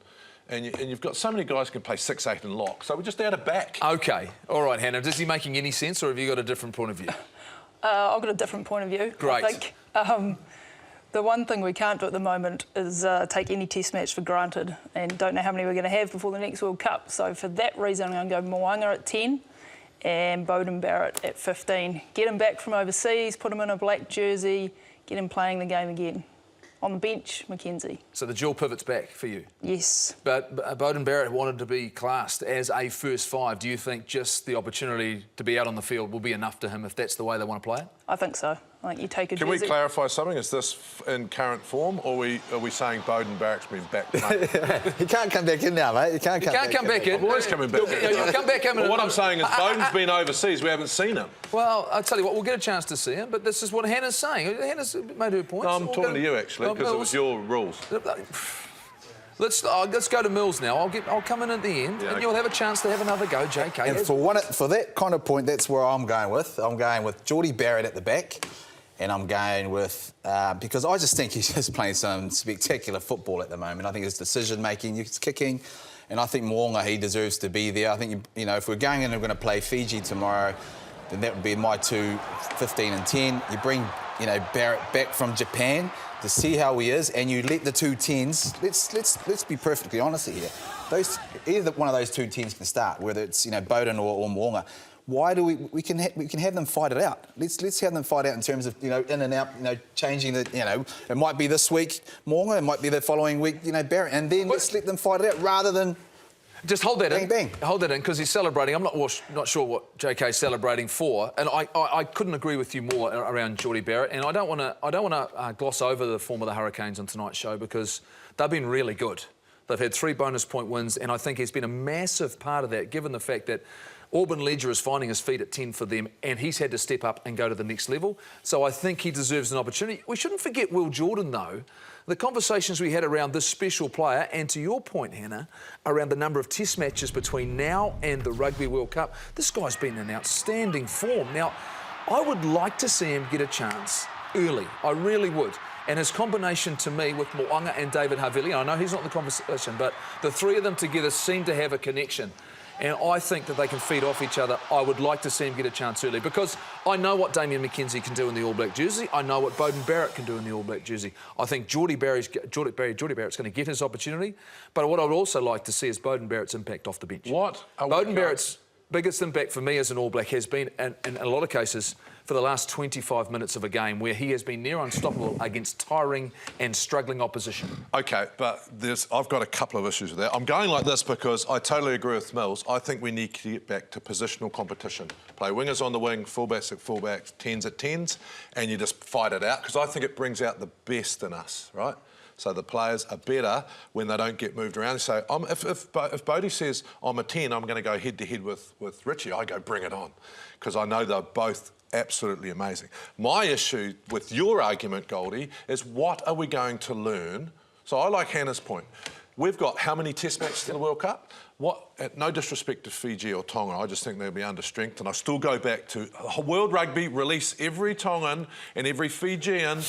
C: you've got so many guys who can play 6, 8 and lock. So we're just out of back.
B: OK. All right, Hannah. Is he making any sense or have you got a different point of view?
E: I've got a different point of view.
B: Great.
E: I think the one thing we can't do at the moment is take any test match for granted and don't know how many we're going to have before the next World Cup. So for that reason, I'm going to go Mo'unga at 10 and Bowden Barrett at 15. Get him back from overseas, put him in a black jersey, get him playing the game again. On the bench, McKenzie.
B: So the dual pivot's back for you?
E: Yes.
B: But Bowden Barrett wanted to be classed as a first 5. Do you think just the opportunity to be out on the field will be enough to him if that's the way they want to play it?
E: I think so. I think you take a
C: Can we
E: jersey.
C: clarify something? Is this in current form or are we saying Bowden Barrett's been back? Mate?
D: You can't come back in now, mate. You can't come back in.
C: I'm always coming back.
B: You'll come back in.
C: But what I'm saying is Bowden's been overseas. We haven't seen him.
B: Well, I'll tell you what, we'll get a chance to see him, but this is what Hannah's saying. Hannah's made her point.
C: No, I'm talking to you, actually, because it was your rules.
B: Let's go to Mills now. I'll come in at the end, and you'll have a chance to have another go, JK.
D: And for that kind of point, that's where I'm going with. I'm going with Geordie Barrett at the back, and I'm going with because I just think he's just playing some spectacular football at the moment. I think his decision making, his kicking, and I think Mo'unga, he deserves to be there. I think you know if we're going in and we're going to play Fiji tomorrow, then that would be my 2, 15 and 10. You bring Barrett back from Japan to see how he is, and you let the 2 10s. Let's be perfectly honest here. Either one of those 2 10s can start, whether it's Bowden or Mo'unga. Why do we can have them fight it out? Let's have them fight out in terms of in and out, changing the it might be this week Mo'unga, it might be the following week Barrett, and then let's let them fight it out rather than.
B: Just hold that
D: bang,
B: in.
D: Bang.
B: Hold that in, because he's celebrating. I'm not sure what JK's celebrating for, and I couldn't agree with you more around Geordie Barrett. And I don't want to gloss over the form of the Hurricanes on tonight's show because they've been really good. They've had 3 bonus point wins, and I think he's been a massive part of that, given the fact that Auburn Ledger is finding his feet at 10 for them, and he's had to step up and go to the next level. So I think he deserves an opportunity. We shouldn't forget Will Jordan, though. The conversations we had around this special player, and to your point, Hannah, around the number of test matches between now and the Rugby World Cup, this guy's been in outstanding form. Now, I would like to see him get a chance early. I really would. And his combination to me with Mo'unga and David Havili, I know he's not in the conversation, but the 3 of them together seem to have a connection. And I think that they can feed off each other. I would like to see him get a chance early because I know what Damien McKenzie can do in the All Black jersey. I know what Beauden Barrett can do in the All Black jersey. I think Geordie Barrett's going to get his opportunity. But what I would also like to see is Beauden Barrett's impact off the bench. Beauden Barrett's biggest impact for me as an All Black has been, in a lot of cases, for the last 25 minutes of a game where he has been near unstoppable against tiring and struggling opposition.
C: OK, but I've got a couple of issues with that. I'm going like this because I totally agree with Mills. I think we need to get back to positional competition. Play wingers on the wing, fullbacks at fullbacks, 10s at 10s, and you just fight it out because I think it brings out the best in us, right? So the players are better when they don't get moved around. So if Bodie says, I'm a 10, I'm going to go head-to-head with Richie, I go, bring it on, because I know they're both absolutely amazing. My issue with your argument, Goldie, is what are we going to learn? So I like Hannah's point. We've got how many test matches in the World Cup? No disrespect to Fiji or Tonga, I just think they'll be understrength. And I still go back to World Rugby, release every Tongan and every Fijian,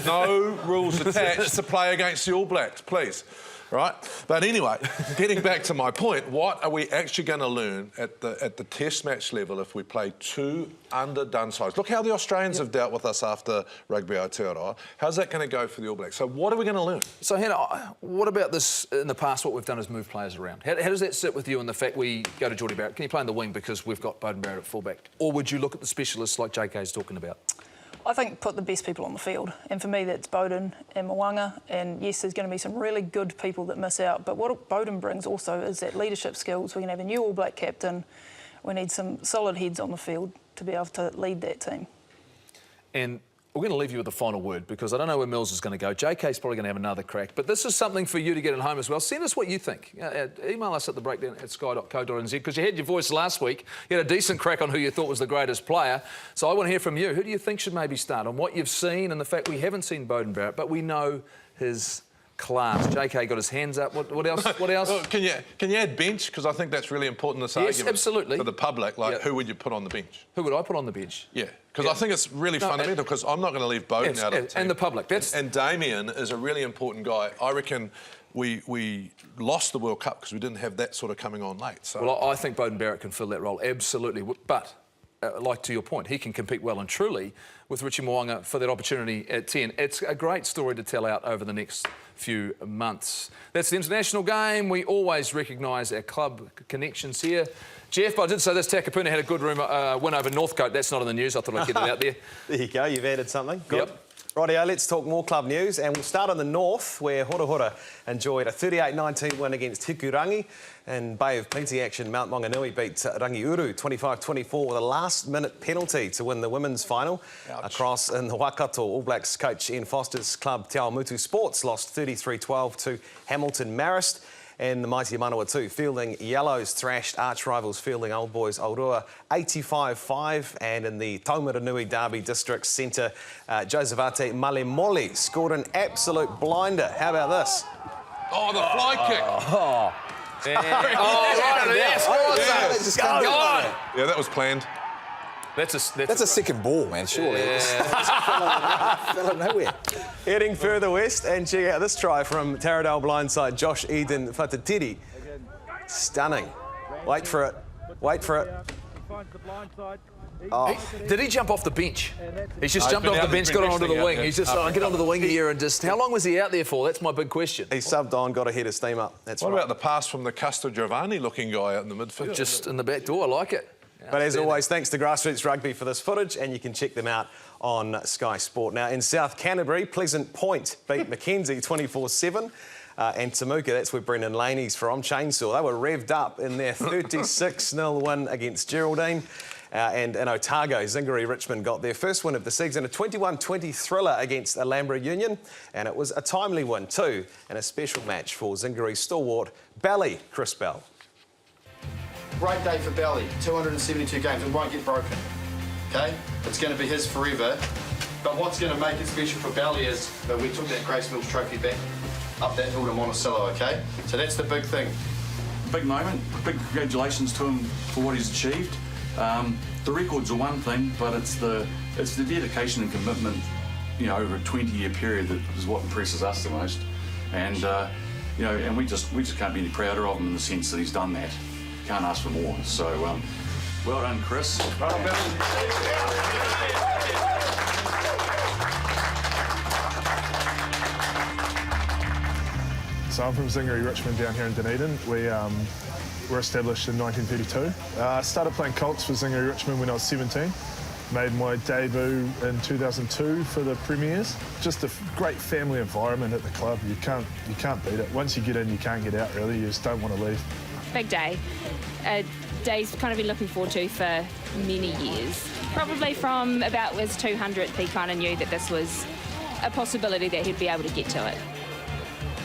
C: no rules attached to play against the All Blacks, please. Right? But anyway, getting back to my point, what are we actually going to learn at the test match level if we play 2 underdone sides? Look how the Australians have dealt with us after Rugby Aotearoa. How's that going to go for the All Blacks? So what are we going to learn?
B: So, Hannah, what about this in the past, what we've done is move players around? How does that sit with you in the fact we go to Geordie Barrett? Can you play in the wing because we've got Beauden Barrett at fullback? Or would you look at the specialists like JK's talking about?
E: I think put the best people on the field. And for me, that's Beauden and Mo'unga. And yes, there's going to be some really good people that miss out. But what Beauden brings also is that leadership skills. We're going to have a new All Black captain. We need some solid heads on the field to be able to lead that team. And we're going to leave you with the final word because I don't know where Mills is going to go. JK's probably going to have another crack. But this is something for you to get at home as well. Send us what you think. Email us at thebreakdown@sky.co.nz because you had your voice last week. You had a decent crack on who you thought was the greatest player. So I want to hear from you. Who do you think should maybe start on what you've seen and the fact we haven't seen Beauden Barrett, but we know his class? JK got his hands up. What else? What else?
C: Well, can you add bench? Because I think that's really important in this argument.
B: Yes, absolutely.
C: For the public, who would you put on the bench?
B: Who would I put on the bench?
C: Yeah, because I think it's really fundamental because I'm not going to leave Beauden out of the team.
B: And the public.
C: And Damien is a really important guy. I reckon we lost the World Cup because we didn't have that sort of coming on late. So.
B: Well, I think Beauden Barrett can fill that role, absolutely. But like to your point, he can compete well and truly with Richie Mo'unga for that opportunity at 10. It's a great story to tell out over the next few months. That's the international game. We always recognise our club connections here. Jeff, I did say this, Takapuna had a good win over Northcote. That's not in the news. I thought I'd get it out there.
G: There you go. You've added something. Good.
B: Yep.
G: Rightio, let's talk more club news. And we'll start in the north, where Hora Hora enjoyed a 38-19 win against Hikurangi. And Bay of Plenty action, Mount Maunganui beat Rangiuru 25-24 with a last-minute penalty to win the women's final.
C: Ouch.
G: Across in the Waikato, All Blacks coach Ian Foster's club Te Awamutu Sports lost 33-12 to Hamilton Marist. And the mighty Manawatu fielding Yellows thrashed arch-rivals fielding Old Boys Aurora 85-5. And in the Taumaranui Derby District Centre, Joseph Ate Malemoli scored an absolute blinder. How about this?
C: Oh, the fly kick.
B: Oh, right under there. Scores it. Go on.
C: Yeah, that was planned.
D: That's a second ball, man, surely.
G: Yeah.
D: Fell out of nowhere.
G: Heading further west, and check out this try from Taradale blindside Josh Eden Fatatiri. Stunning. Wait for it. Wait for it.
B: Oh. Did he jump off the bench? He's just jumped off the bench, got onto the wing. He's just, get onto the wing here and just... How long was he out there for? That's my big question.
G: He subbed on, got a head of steam up. That's
C: What
G: right.
C: about the pass from the Castor Giovanni-looking guy out in the midfield?
B: Just in the back door, I like it.
G: But as always, thanks to Grassroots Rugby for this footage, and you can check them out on Sky Sport. Now, in South Canterbury, Pleasant Point beat Mackenzie 24-7. And Temuka, that's where Brendan Laney's from, Chainsaw. They were revved up in their 36-0 win against Geraldine. And in Otago, Zingari Richmond got their first win of the season, a 21-20 thriller against Alhambra Union. And it was a timely win too, and a special match for Zingari stalwart Bally, Chris Bell.
J: Great day for Bally, 272 games, it won't get broken, okay? It's going to be his forever. But what's going to make it special for Bally is that we took that Grace Mills trophy back up that hill to Monticello, okay? So that's the big thing.
L: Big moment, big congratulations to him for what he's achieved. The records are one thing, but it's the dedication and commitment, you know, over a 20-year period that is what impresses us the most. And you know, and we just can't be any prouder of him in the sense that he's done that. Can't ask for more. So well done, Chris.
J: Well done, Bally.
M: So I'm from Zingari Richmond down here in Dunedin. We were established in 1932. I started playing Colts for Zingari Richmond when I was 17. Made my debut in 2002 for the Premiers. Just a great family environment at the club. You can't beat it. Once you get in, you can't get out really. You just don't want to leave.
N: Big day. A day's kind of been looking forward to for many years. Probably from about his 200th, he kind of knew that this was a possibility that he'd be able to get to it.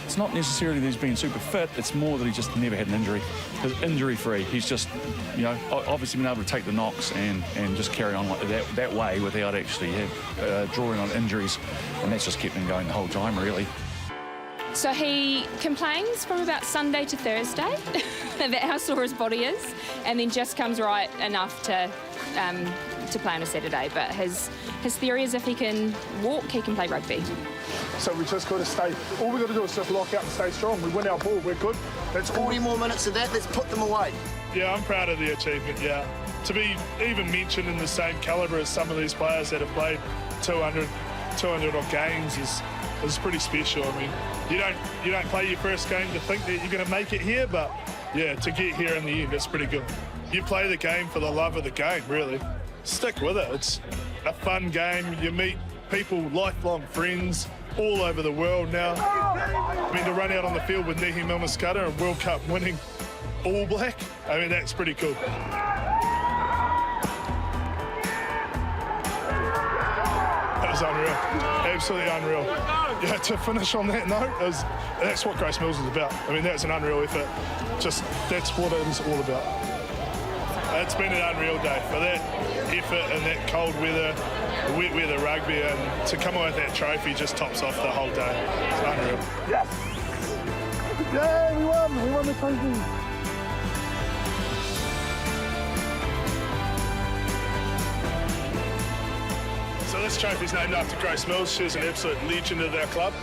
L: It's not necessarily that he's been super fit, it's more that he just never had an injury. He's injury-free. He's just, you know, obviously been able to take the knocks and just carry on like that way without actually drawing on injuries, and that's just kept him going the whole time, really.
N: So he complains from about Sunday to Thursday about how sore his body is, and then just comes right enough to play on a Saturday. But his theory is if he can walk, he can play rugby.
M: So we just got to stay. All we got to do is just lock out and stay strong. We win our ball, we're good. That's
J: 40 more minutes of that, let's put them away.
M: Yeah, I'm proud of the achievement, yeah. To be even mentioned in the same calibre as some of these players that have played 200 odd games is pretty special. I mean, you don't play your first game to think that you're going to make it here, but yeah, to get here in the end, that's pretty good. You play the game for the love of the game, really. Stick with it. It's a fun game. You meet people, lifelong friends, all over the world now. I mean, to run out on the field with Nehi Milner-Skudder and World Cup winning All Black, I mean, that's pretty cool. That was unreal, absolutely unreal. Yeah, to finish on that note, that's what Grace Mills is about. I mean, that's an unreal effort. Just, that's what it is all about. It's been an unreal day for that effort and that cold weather, wet weather rugby, and to come away with that trophy just tops off the whole day. It's unreal. Yes! Yeah, we won the trophy. So this trophy's named after Grace Mills. She's an absolute legend of our club.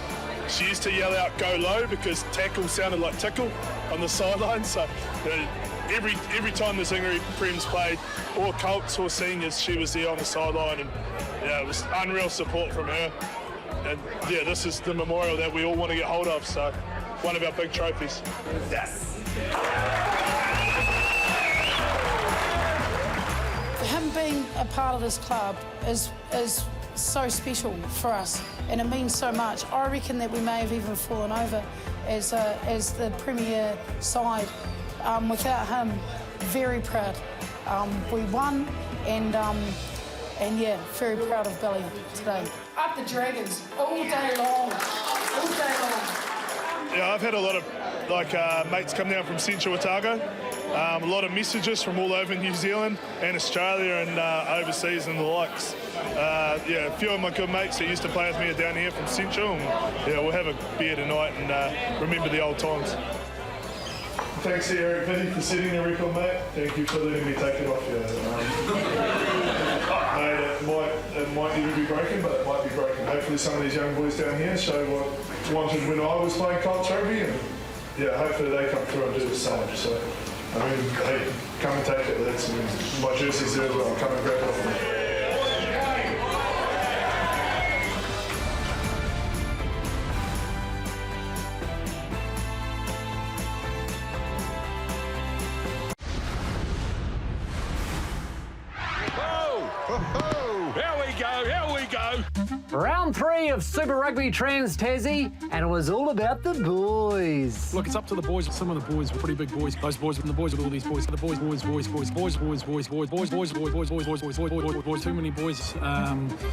M: She used to yell out "go low" because tackle sounded like tickle on the sideline. So every time the Zingari Prems played, or Colts or seniors, she was there on the sideline, and yeah, it was unreal support from her. And yeah, this is the memorial that we all want to get hold of. So one of our big trophies. Yes.
O: Him being a part of this club is so special for us, and it means so much. I reckon that we may have even fallen over as the Premier side. Without him, very proud. We won, and yeah, very proud of Billy today. Up the Dragons all day long, all day long.
M: Yeah, I've had a lot of mates come down from Central Otago. A lot of messages from all over New Zealand and Australia and overseas and the likes. Yeah, a few of my good mates that used to play with me are down here from Central. And, yeah, we'll have a beer tonight and remember the old times. Thanks to Eric Vinny for setting the record, mate. Thank you for letting me take it off you. Mate, it might never be broken, but it might be broken. Hopefully some of these young boys down here show what wanted when I was playing Colts rugby, and yeah, hopefully they come through and do the same. So, I mean, hey, come and take it. That's my jersey's there as well. Come and grab it off me.
P: Round 3 of Super Rugby Trans-Tasman, and it was all about the boys.
Q: Look, it's up to the boys. Some of the boys were pretty big boys. Those boys and the boys with all these boys. The boys. Too many boys.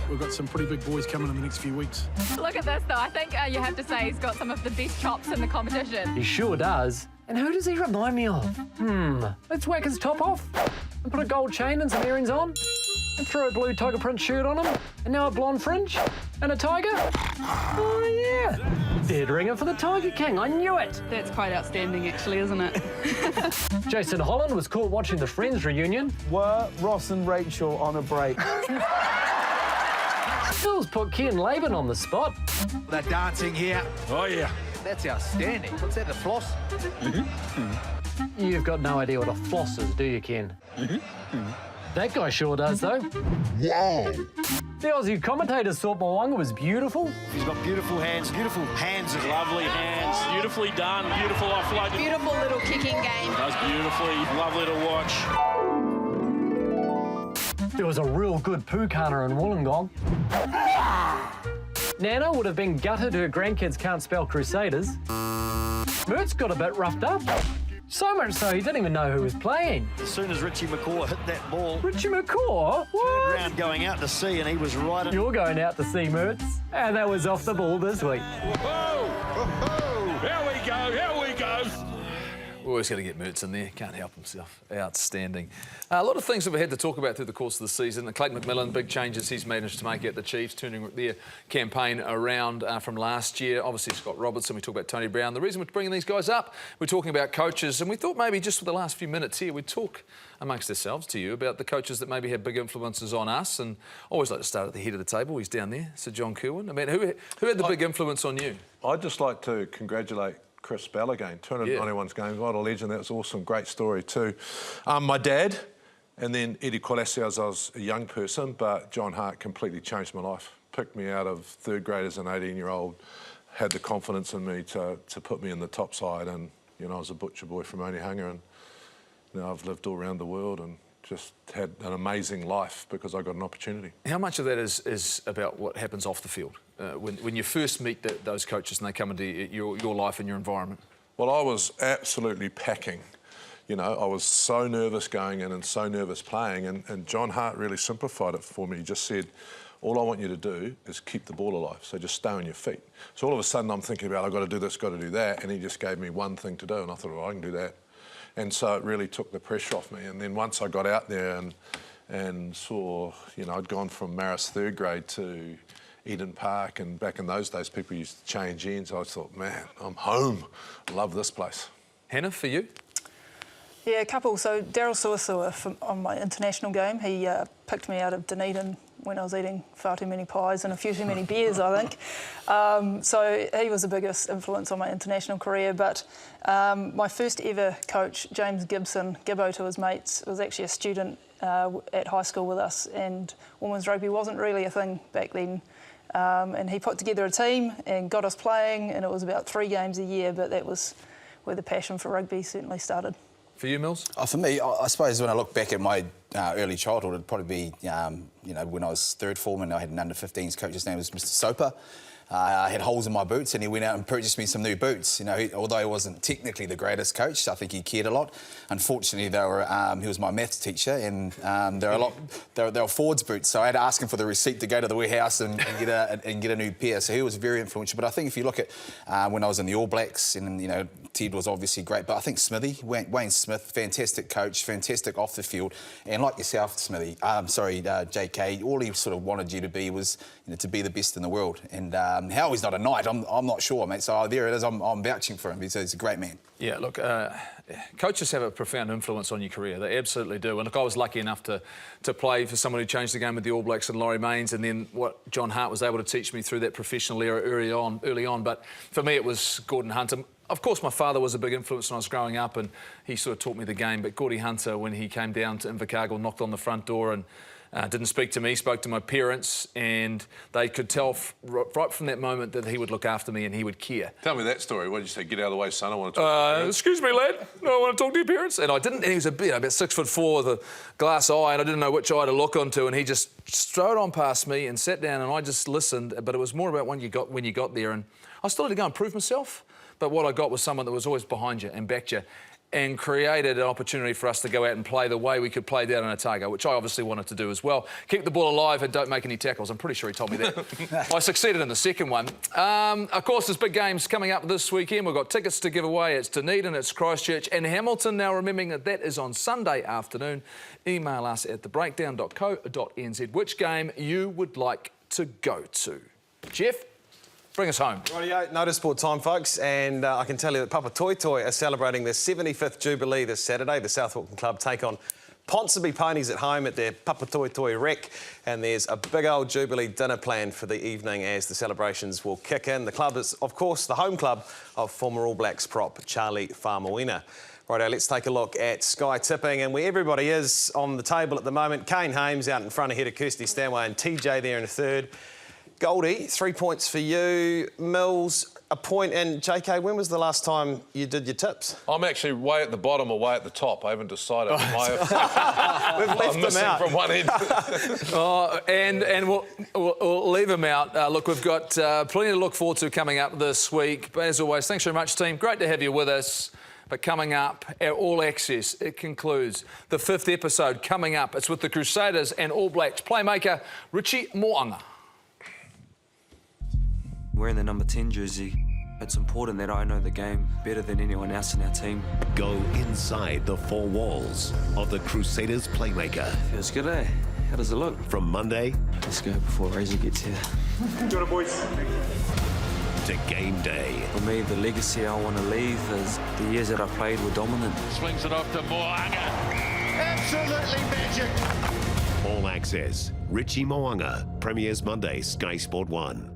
Q: We've got some pretty big boys coming in the next few weeks.
K: Look at this, though. I think you have to say he's got some of the best chops in the competition.
P: He sure does. And who does he remind me of? Let's whack his top off and put a gold chain and some earrings on and throw a blue tiger print shirt on him and now a blonde fringe and a tiger. Oh, yeah. Dead ringer for the Tiger King. I knew it.
R: That's quite outstanding, actually, isn't it?
P: Jason Holland was caught watching the Friends reunion.
S: Were Ross and Rachel on a break?
P: Phil's put Ken Laban on the spot.
T: They're dancing here.
Q: Oh, yeah.
T: That's outstanding. What's that, a floss?
P: You've got no idea what a floss is, do you, Ken? That guy sure does, though.
T: Wow.
P: The Aussie commentators thought Mwanga was beautiful.
T: He's got beautiful hands. Beautiful hands.
H: Lovely hands. Beautifully done. Beautiful offload.
R: Beautiful little kicking game.
H: That's beautifully lovely to watch.
P: There was a real good poo-kana in Wollongong. Nana would have been gutted her grandkids can't spell Crusaders. Mertz got a bit roughed up. So much so he didn't even know who was playing.
T: As soon as Richie McCaw hit that ball...
P: Richie McCaw? What?
T: Turned around going out to sea and he was right in...
P: You're going out to sea, Mertz. And that was off the ball this week.
H: Whoa! Here we go, here we go.
B: We're always going to get Mertz in there. Can't help himself. Outstanding. A lot of things that we had to talk about through the course of the season. Clayton McMillan, big changes he's managed to make at the Chiefs, turning their campaign around from last year. Obviously, Scott Robertson. We talk about Tony Brown. The reason we're bringing these guys up, we're talking about coaches, and we thought maybe just for the last few minutes here, we'd talk amongst ourselves to you about the coaches that maybe have big influences on us. And I always like to start at the head of the table. He's down there, Sir John Kirwan. I mean, who had the big influence on you?
C: I'd just like to congratulate Chris Bell again, 291 games, what a legend. That was awesome, great story too. My dad, and then Eddie Colessi as I was a young person, but John Hart completely changed my life. Picked me out of third grade as an 18-year-old, had the confidence in me to put me in the top side, and I was a butcher boy from Onehunga, and I've lived all around the world and just had an amazing life because I got an opportunity.
B: How much of that is about what happens off the field? When you first meet those coaches and they come into your life and your environment?
C: Well, I was absolutely packing. I was so nervous going in and so nervous playing, and John Hart really simplified it for me. He just said, all I want you to do is keep the ball alive, so just stay on your feet. So all of a sudden I'm thinking about, I've got to do this, got to do that, and he just gave me one thing to do, and I thought, well, I can do that. And so it really took the pressure off me. And then once I got out there and saw, I'd gone from Marist third grade to Eden Park, and back in those days people used to change ends. I thought, man, I'm home. I love this place.
B: Hannah, for you?
E: Yeah, a couple. So Daryl Suasua on my international game, he picked me out of Dunedin when I was eating far too many pies and a few too many beers, I think. So he was the biggest influence on my international career. But my first ever coach, James Gibson, Gibbo to his mates, was actually a student at high school with us, and women's rugby wasn't really a thing back then. And he put together a team and got us playing, and it was about 3 games a year, but that was where the passion for rugby certainly started.
B: For you, Mills?
D: For me, I suppose when I look back at my early childhood, it'd probably be, when I was third form and I had an under-15s coach, his name was Mr. Soper. I had holes in my boots, and he went out and purchased me some new boots. You know, although he wasn't technically the greatest coach, I think he cared a lot. Unfortunately, he was my maths teacher, and they were Ford's boots, so I had to ask him for the receipt to go to the warehouse and get a new pair. So he was very influential. But I think if you look at when I was in the All Blacks, and you know, Ted was obviously great, but I think Smithy, Wayne Smith, fantastic coach, fantastic off the field, and like yourself, Smithy, JK, all he sort of wanted you to be was, you know, to be the best in the world. And how he's not a knight, I'm not sure, mate. So there it is. I'm vouching for him. He's a great man.
B: Yeah, look, coaches have a profound influence on your career. They absolutely do. And look, I was lucky enough to play for someone who changed the game with the All Blacks and Laurie Mains, and then what John Hart was able to teach me through that professional era early on. But for me, it was Gordon Hunter. Of course, my father was a big influence when I was growing up, and he sort of taught me the game. But Geordie Hunter, when he came down to Invercargill, knocked on the front door and didn't speak to me, spoke to my parents, and they could tell right from that moment that he would look after me and he would care.
C: Tell me that story. What did you say? Get out of the way, son. I want to talk to your parents.
B: Excuse me, lad. No, I want to talk to your parents. And I didn't. And he was about 6'4" with a glass eye, and I didn't know which eye to look onto. And he just strode on past me and sat down, and I just listened. But it was more about when you got there, and I still had to go and prove myself. But what I got was someone that was always behind you and backed you, and created an opportunity for us to go out and play the way we could play down in Otago, which I obviously wanted to do as well. Keep the ball alive and don't make any tackles. I'm pretty sure he told me that. I succeeded in the second one. Of course, there's big games coming up this weekend. We've got tickets to give away. It's Dunedin, it's Christchurch and Hamilton. Now, remembering that is on Sunday afternoon. Email us at thebreakdown.co.nz which game you would like to go to. Jeff? Bring us home.
G: Rightio, notice sport time, folks, and I can tell you that Papa Toi Toi are celebrating their 75th Jubilee this Saturday. The South Auckland Club take on Ponsonby Ponies at home at their Papa Toi Toi Rec, and there's a big old Jubilee dinner planned for the evening as the celebrations will kick in. The club is, of course, the home club of former All Blacks prop Charlie Faumuina. Righto, let's take a look at Sky Tipping, and where everybody is on the table at the moment. Kane Hames out in front ahead of Kirsty Stanway and TJ there in third. Goldie, 3 points for you. Mills, a point. And JK, when was the last time you did your tips?
C: I'm actually way at the bottom or way at the top. I haven't decided.
G: We've left them out.
C: From one end.
B: And we'll leave them out. Look, we've got plenty to look forward to coming up this week. But as always, thanks very much, team. Great to have you with us. But coming up, our All Access, it concludes. The 5th episode coming up. It's with the Crusaders and All Blacks playmaker Richie Mo'unga.
I: Wearing the number 10 jersey, it's important that I know the game better than anyone else in our team.
U: Go inside the four walls of the Crusaders playmaker.
I: Feels good, eh? How does it look?
U: From Monday...
I: Let's go before Razor gets here.
U: Got it, boys. To game day.
I: For me, the legacy I want to leave is the years that I played were dominant.
H: Swings it off to Mo'unga. Absolutely magic.
U: All Access. Richie Mo'unga. Premieres Monday, Sky Sport 1.